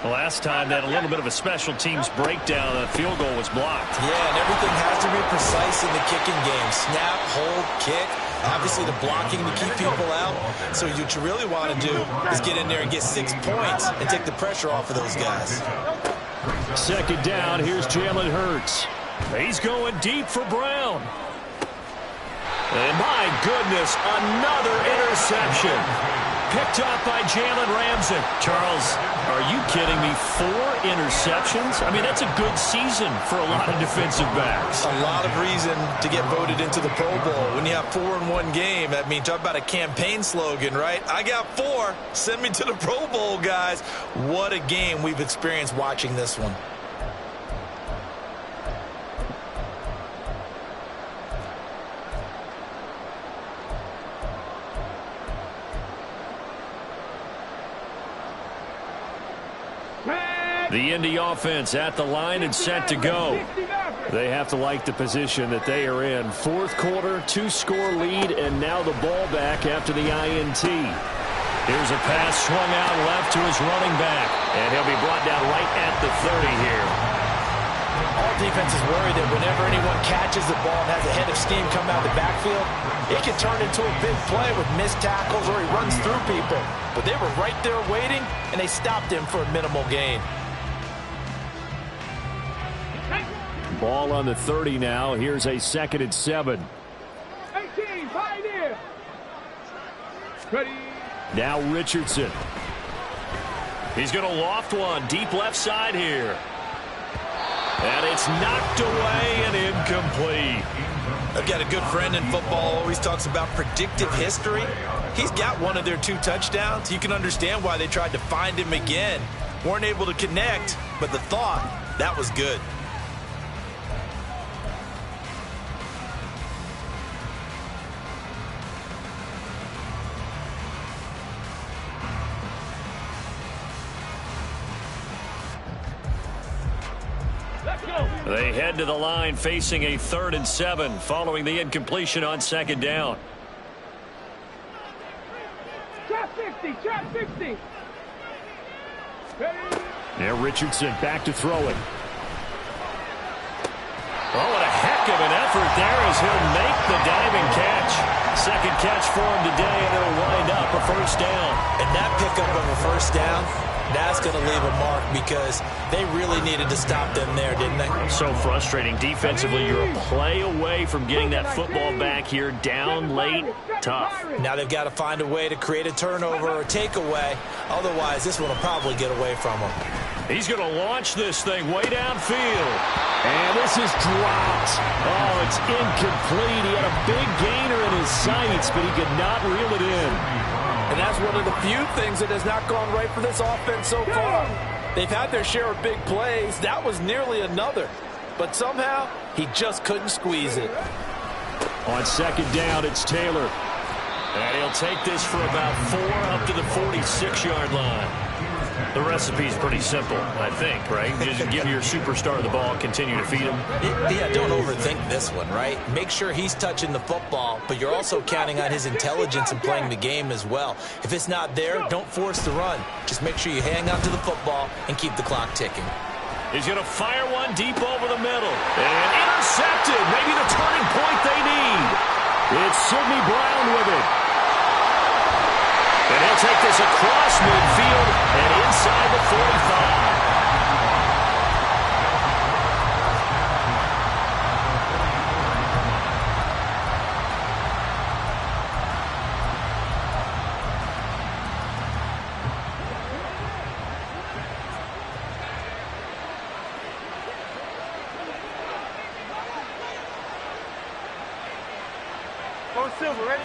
Last time, they had a little bit of a special teams breakdown. The field goal was blocked. Yeah, and everything has to be precise in the kicking game. Snap, hold, kick. Obviously, the blocking to keep people out. So what you really want to do is get in there and get 6 points and take the pressure off of those guys. Second down, here's Jalen Hurts. He's going deep for Brown. And my goodness, another interception. Picked up by Jalen Ramsey. Charles, are you kidding me? 4 interceptions? I mean, that's a good season for a lot of defensive backs. A lot of reason to get voted into the Pro Bowl. When you have 4 in one game, that means talk about a campaign slogan, right? I got 4. Send me to the Pro Bowl, guys. What a game we've experienced watching this one. The Indy offense at the line and set to go. They have to like the position that they are in. Fourth quarter, 2-score lead, and now the ball back after the INT. Here's a pass swung out left to his running back, and he'll be brought down right at the 30 here. All defenses worry that whenever anyone catches the ball and has a head of steam come out of the backfield, it can turn into a big play with missed tackles or he runs through people. But they were right there waiting, and they stopped him for a minimal gain. Ball on the 30 now. Here's a 2nd and 7. 18, Pioneer. Ready. Now Richardson. He's going to loft one deep left side here. And it's knocked away and incomplete. I've got a good friend in football, always talks about predictive history. He's got one of their 2 touchdowns. You can understand why they tried to find him again. Weren't able to connect, but the thought, that was good. They head to the line facing a 3rd and 7 following the incompletion on 2nd down. Trap 60, trap 60. Ready. Now Richardson back to throw it. Oh, what a heck of an effort there as he'll make the diving catch. 2nd catch for him today, and it'll wind up a 1st down. And that pickup of a 1st down, that's going to leave a mark because they really needed to stop them there, didn't they? So frustrating. Defensively, you're a play away from getting that football back here down late. Tough. Now they've got to find a way to create a turnover or takeaway. Otherwise, this one will probably get away from them. He's going to launch this thing way downfield. And this is dropped. Oh, it's incomplete. He had a big gainer in his sights, but he could not reel it in. And that's one of the few things that has not gone right for this offense so far. They've had their share of big plays. That was nearly another. But somehow, he just couldn't squeeze it. On 2nd down, it's Taylor. And he'll take this for about 4 up to the 46-yard line. The recipe's pretty simple, I think, right? Just give your superstar the ball, continue to feed him. Yeah, don't overthink this one, right? Make sure he's touching the football, but you're also counting on his intelligence in playing the game as well. If it's not there, don't force the run. Just make sure you hang on to the football and keep the clock ticking. He's going to fire one deep over the middle. And intercepted. Maybe the turning point they need. It's Sidney Brown with it. And he'll take this across midfield and inside the 45. Go Silver, ready?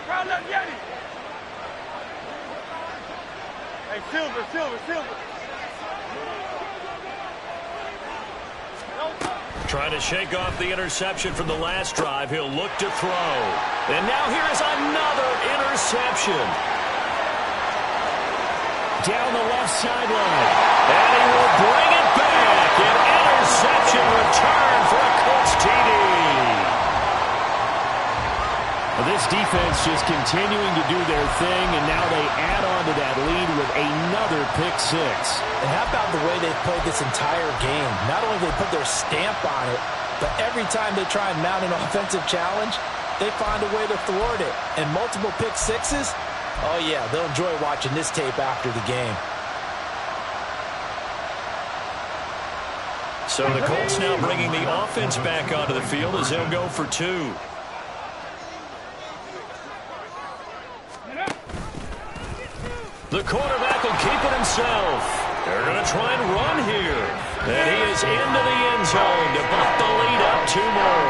Round up, Yeti. Hey, Silver, Silver, Silver. Trying to shake off the interception from the last drive. He'll look to throw. And now here is another interception. Down the left sideline. And he will bring it back. An interception return for a Colts TD. This defense just continuing to do their thing, and now they add on to that lead with another pick 6. And how about the way they've played this entire game? Not only have they put their stamp on it, But every time they try and mount an offensive challenge, they find a way to thwart it. And multiple pick sixes, oh yeah, they'll enjoy watching this tape after the game. So the Colts now bringing the offense back onto the field as they'll go for 2. The quarterback will keep it himself. They're going to try and run here. And he is into the end zone to bump the lead up 2 more.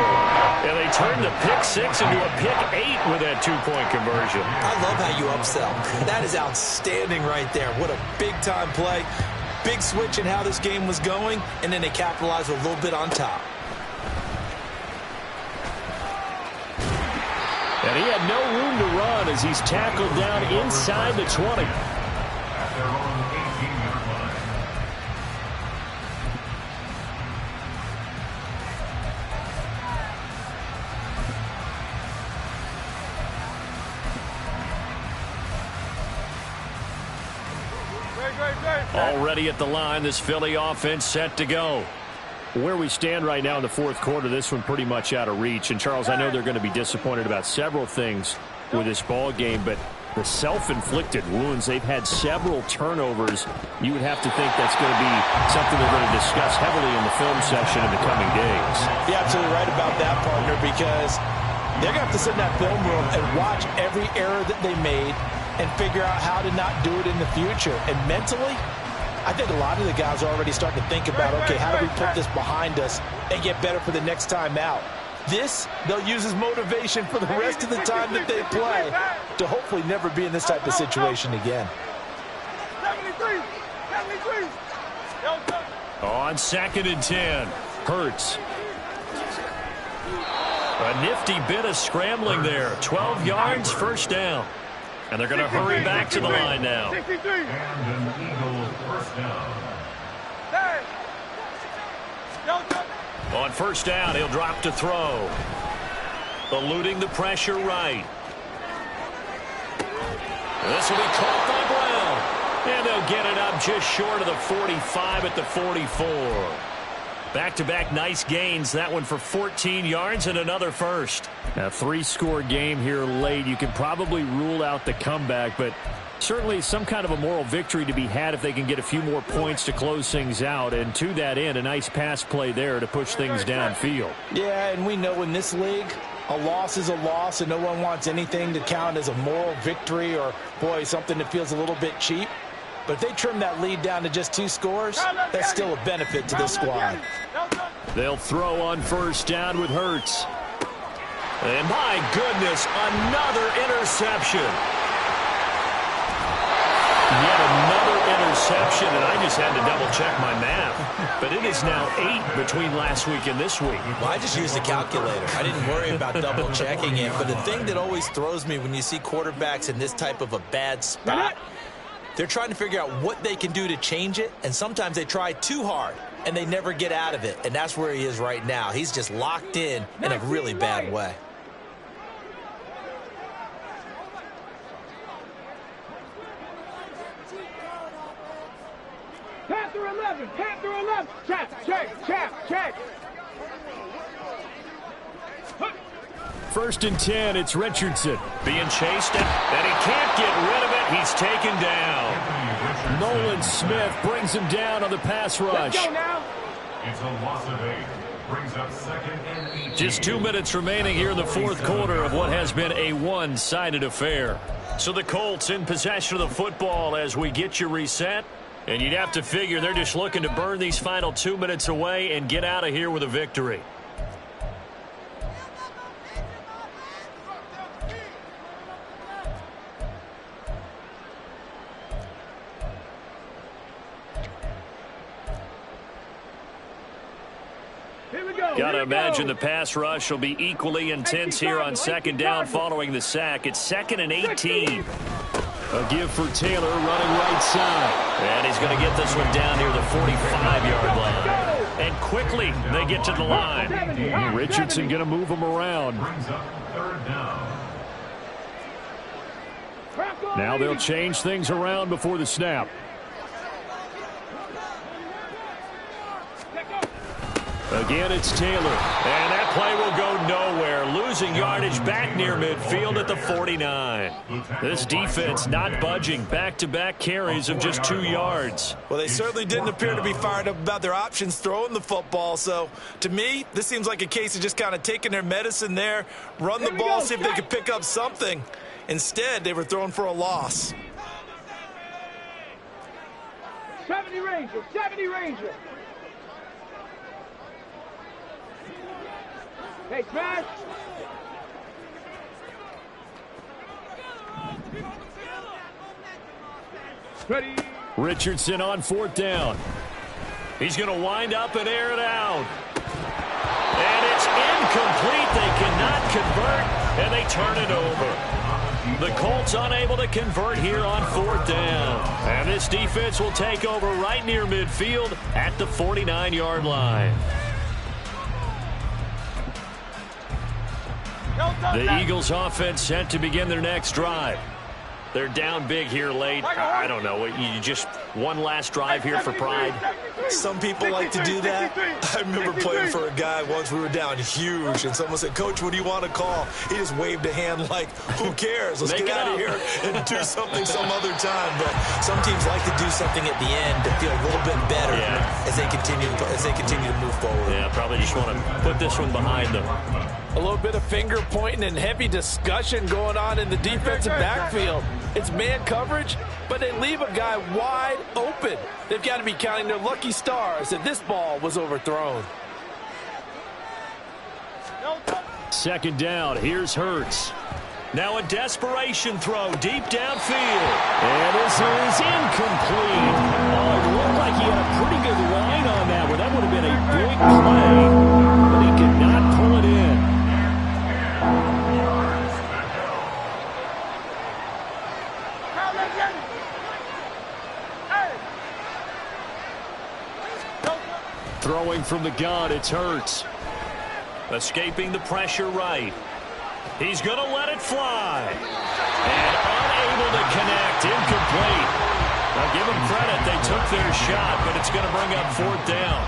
And they turn the pick 6 into a pick 8 with that 2-point conversion. I love how you upsell. That is outstanding right there. What a big-time play. Big switch in how this game was going, and then they capitalized a little bit on top. And he had no room to run as he's tackled down inside the 20. At their own 18-yard line. Already at the line, this Philly offense set to go. Where we stand right now in the fourth quarter, this one pretty much out of reach. And, Charles, I know they're going to be disappointed about several things with this ball game, but the self-inflicted wounds, they've had several turnovers. You would have to think that's going to be something they're going to discuss heavily in the film section in the coming days. You're absolutely right about that, partner, because they're going to have to sit in that film room and watch every error that they made and figure out how to not do it in the future. And mentally, I think a lot of the guys are already starting to think about, okay, how do we put this behind us and get better for the next time out? This, they'll use as motivation for the rest of the time that they play to hopefully never be in this type of situation again. 73. On 2nd and 10, Hurts. A nifty bit of scrambling there. 12 yards, first down. And they're going to hurry back to the line now. 63. And an Eagle first down. On first down, he'll drop to throw. Eluding the pressure right. This will be caught by Brown. And they'll get it up just short of the 45 at the 44. Back-to-back nice gains. That one for 14 yards and another first. A 3-score game here late. You can probably rule out the comeback, but certainly some kind of a moral victory to be had if they can get a few more points to close things out. And to that end, a nice pass play there to push things downfield. Yeah, and we know in this league, a loss is a loss, and no one wants anything to count as a moral victory or, boy, something that feels a little bit cheap. But if they trim that lead down to just 2 scores, that's still a benefit to this squad. They'll throw on first down with Hurts. And my goodness, another interception. Yet another interception, and I just had to double-check my math. But it is now 8 between last week and this week. Well, I just used a calculator. I didn't worry about double-checking it. But the thing that always throws me when you see quarterbacks in this type of a bad spot, they're trying to figure out what they can do to change it, and sometimes they try too hard, and they never get out of it. And that's where he is right now. He's just locked in a really bad way. Panther 11. Check. First and 10, it's Richardson. Being chased, and he can't get rid of it. He's taken down. Nolan Smith brings him down on the pass rush. Let's go now. It's a loss of 8. Brings up 2nd and 18. Just 2 minutes remaining here in the fourth quarter of what has been a one-sided affair. So the Colts in possession of the football as we get you reset. And you'd have to figure they're just looking to burn these final 2 minutes away and get out of here with a victory. Got to imagine the pass rush will be equally intense here on 2nd down following the sack. It's 2nd and 18. A give for Taylor running right side. And he's going to get this one down near the 45-yard line. And quickly they get to the line. Richardson going to move him around. Brings up 3rd down. Now they'll change things around before the snap. Again, it's Taylor. And that play will go nowhere. Losing yardage back near midfield at the 49. This defense not budging. Back-to-back carries of just 2 yards. Well, they certainly didn't appear to be fired up about their options throwing the football. So, to me, this seems like a case of just kind of taking their medicine there, run the ball, see if they could pick up something. Instead, they were throwing for a loss. 70 Ranger, 70 Ranger. Hey, Smash. Ready. Richardson on 4th down. He's going to wind up and air it out. And it's incomplete. They cannot convert, and they turn it over. The Colts unable to convert here on 4th down. And this defense will take over right near midfield at the 49-yard line. The Eagles offense set to begin their next drive. They're down big here late. I don't know. You just one last drive here for pride. Some people like to do that. I remember playing for a guy once. We were down huge, and someone said, "Coach, what do you want to call?" He just waved a hand like, "Who cares? Let's get out of here and do something some other time." But some teams like to do something at the end to feel a little bit better as they continue to move forward. Yeah, probably just want to put this one behind them. A little bit of finger pointing and heavy discussion going on in the defensive backfield. It's man coverage, but they leave a guy wide open. They've got to be counting their lucky stars that this ball was overthrown. 2nd down. Here's Hurts. Now a desperation throw deep downfield. And this is incomplete. Oh, it looked like he had a pretty good line on that one. That would have been a big play, but he could not pull it in. Throwing from the gun, it's Hurts. Escaping the pressure right. He's going to let it fly. And unable to connect. Incomplete. Now give them credit. They took their shot, but it's going to bring up 4th down.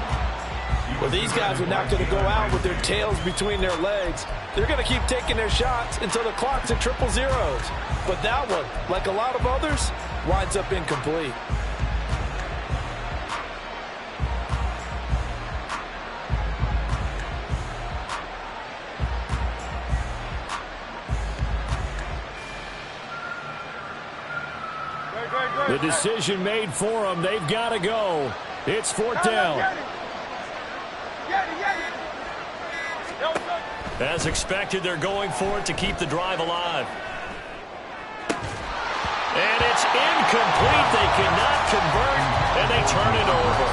Well, these guys are not going to go out with their tails between their legs. They're going to keep taking their shots until the clock's at 000. But that one, like a lot of others, winds up incomplete. The decision made for them. They've got to go. It's 4th down. As expected, they're going for it to keep the drive alive. And it's incomplete. They cannot convert, and they turn it over.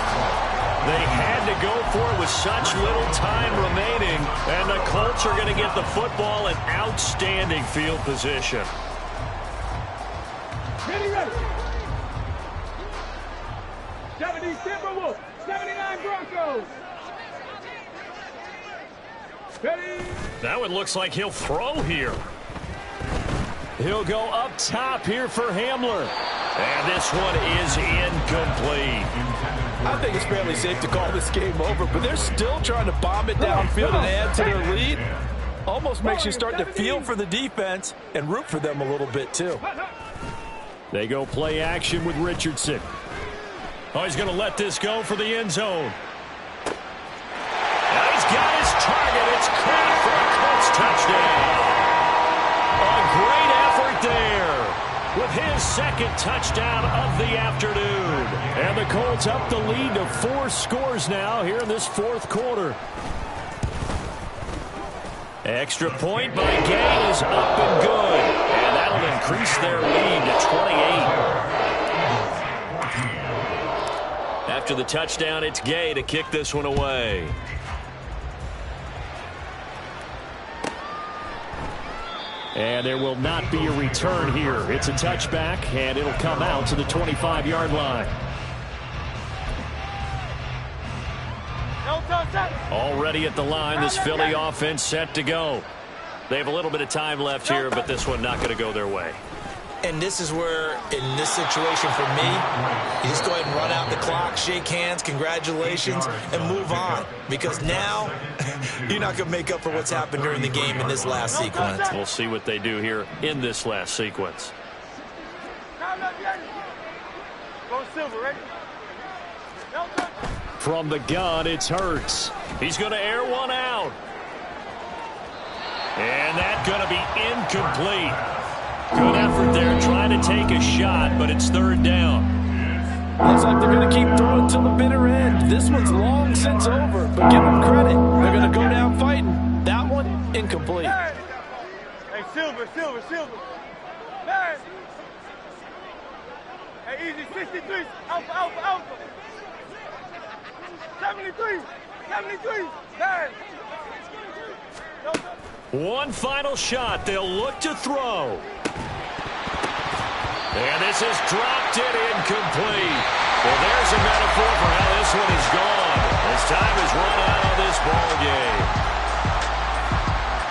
They had to go for it with such little time remaining, and the Colts are going to get the football in outstanding field position. Ready, ready. 70 Timberwolves, 79 Broncos. Ready. That one looks like he'll throw here. He'll go up top here for Hamler. And this one is incomplete. I think it's fairly safe to call this game over, but they're still trying to bomb it downfield and add to their lead. Almost makes you start to feel for the defense and root for them a little bit, too. They go play action with Richardson. Oh, he's going to let this go for the end zone. Now he's got his target. It's caught for a Colts touchdown. A great effort there with his 2nd touchdown of the afternoon. And the Colts up the lead to 4 scores now here in this 4th quarter. Extra point by Gay is up and good. And that'll increase their lead to 28. After the touchdown, it's Gay to kick this one away. And there will not be a return here. It's a touchback, and it'll come out to the 25-yard line. Already at the line, this Philly offense set to go. They have a little bit of time left here, but this one not going to go their way. And this is where, in this situation for me, you just go ahead and run out the clock, shake hands, congratulations, and move on. Because now, you're not going to make up for what's happened during the game in this last sequence. We'll see what they do here in this last sequence. From the gun, it's Hurts. He's going to air one out. And that's going to be incomplete. Good effort there trying to take a shot, but it's third down. Looks like they're going to keep throwing till the bitter end. This one's long since over, but give them credit. They're going to go down fighting. That one, incomplete. Hey, Silver. Man. Hey, easy, 63. Alpha. 73. Man. One final shot. They'll look to throw. And this is dropped it incomplete. Well, there's a metaphor for how this one is gone. As time is run out on this ball game.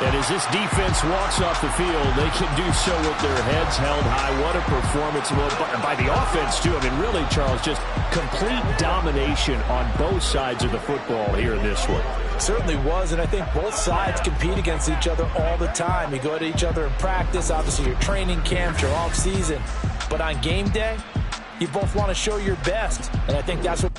And as this defense walks off the field, they can do so with their heads held high. What a performance by the offense, too. I mean, really, Charles, just complete domination on both sides of the football here in this one. Certainly was, and I think both sides compete against each other all the time. You go at each other in practice, obviously your training camps, your off season. But on game day, you both want to show your best, and I think that's what